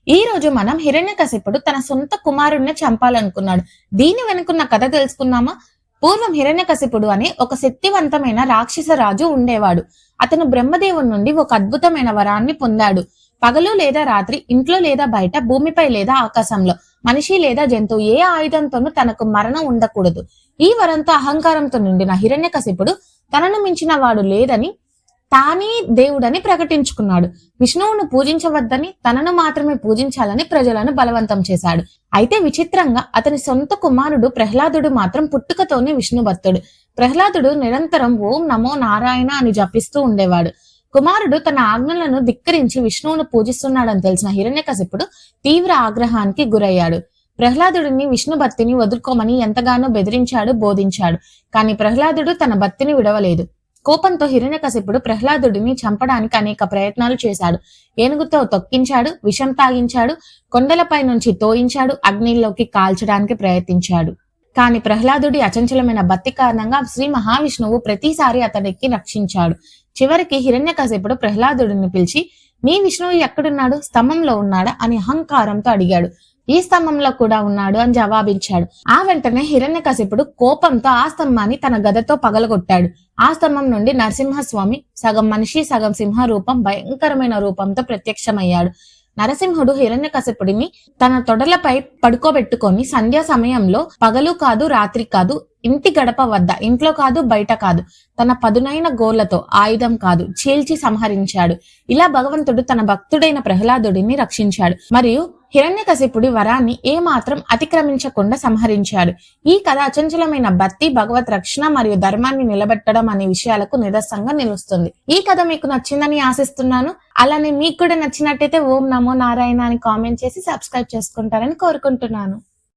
ఈ రోజు మనం హిరణ్యకశిపుడు తన సొంత కుమారుణ్ణి చంపాలనుకున్నాడు. దీని వెనుకున్న కథ తెలుసుకుందామా? పూర్వం హిరణ్యకశిపుడు అనే ఒక శక్తివంతమైన రాక్షస రాజు ఉండేవాడు. అతను బ్రహ్మదేవుని నుండి ఒక అద్భుతమైన వరాన్ని పొందాడు. పగలు లేదా రాత్రి, ఇంట్లో లేదా బయట, భూమిపై లేదా ఆకాశంలో, మనిషి లేదా జంతువు ఏ ఆయుధంతోనూ తనకు మరణం ఉండకూడదు. ఈ వరంతో అహంకారంతో నిండిన హిరణ్యకశిపుడు తనను మించిన వాడు లేదని, తానే దేవుడని ప్రకటించుకున్నాడు. విష్ణువును పూజించవద్దని, తనను మాత్రమే పూజించాలని ప్రజలను బలవంతం చేశాడు. అయితే విచిత్రంగా అతని సొంత కుమారుడు ప్రహ్లాదుడు మాత్రం పుట్టుకతోనే విష్ణు భక్తుడు. ప్రహ్లాదుడు నిరంతరం ఓం నమో నారాయణ అని జపిస్తూ ఉండేవాడు. కుమారుడు తన ఆజ్ఞలను ధిక్కరించి విష్ణువును పూజిస్తున్నాడని తెలిసిన హిరణ్యకశిపుడు తీవ్ర ఆగ్రహానికి గురయ్యాడు. ప్రహ్లాదుడిని విష్ణు భక్తిని వదులుకోమని ఎంతగానో బెదిరించాడు, బోధించాడు. కానీ ప్రహ్లాదుడు తన భక్తిని విడవలేదు. కోపంతో హిరణ్యకశిపుడు ప్రహ్లాదుడిని చంపడానికి అనేక ప్రయత్నాలు చేశాడు. ఏనుగుతో తొక్కించాడు, విషం తాగించాడు, కొండలపై నుంచి తోయించాడు, అగ్నిలోకి కాల్చడానికి ప్రయత్నించాడు. కాని ప్రహ్లాదుడి అచంచలమైన భక్తి కారణంగా శ్రీ మహావిష్ణువు ప్రతిసారి అతడికి రక్షించాడు. చివరికి హిరణ్యకశిపుడు ప్రహ్లాదుడిని పిలిచి, నీ విష్ణువు ఎక్కడున్నాడు? స్తంభంలో ఉన్నాడా అని అహంకారంతో అడిగాడు. ఈ స్తంభంలో కూడా ఉన్నాడు అని జవాబిచ్చాడు. ఆ వెంటనే హిరణ్యకశిపుడు కోపంతో ఆ స్తంభాన్ని తన గదతో పగలగొట్టాడు. ఆ స్తంభం నుండి నరసింహస్వామి సగం మనిషి సగం సింహ రూపం భయంకరమైన రూపంతో ప్రత్యక్షమయ్యాడు. నరసింహుడు హిరణ్యకశిపుడిని తన తొడలపై పడుకోబెట్టుకొని సంధ్యా సమయంలో పగలు కాదు రాత్రి కాదు, ఇంటి గడప వద్ద, ఇంట్లో కాదు బయట కాదు, తన పదునైన గోళ్లతో, ఆయుధం కాదు, చీల్చి సంహరించాడు. ఇలా భగవంతుడు తన భక్తుడైన ప్రహ్లాదుడిని రక్షించాడు మరియు హిరణ్యకశిపుడి వరాన్ని ఏమాత్రం అతిక్రమించకుండా సంహరించాడు. ఈ కథ అచంచలమైన భక్తి, భగవత్ రక్షణ మరియు ధర్మాన్ని నిలబెట్టడం అనే విషయాలకు నిదర్శనంగా నిలుస్తుంది. ఈ కథ మీకు నచ్చిందని ఆశిస్తున్నాను. అలానే మీకు కూడా నచ్చినట్టయితే ఓం నమో నారాయణ అని కామెంట్ చేసి సబ్స్క్రైబ్ చేసుకుంటారని కోరుకుంటున్నాను.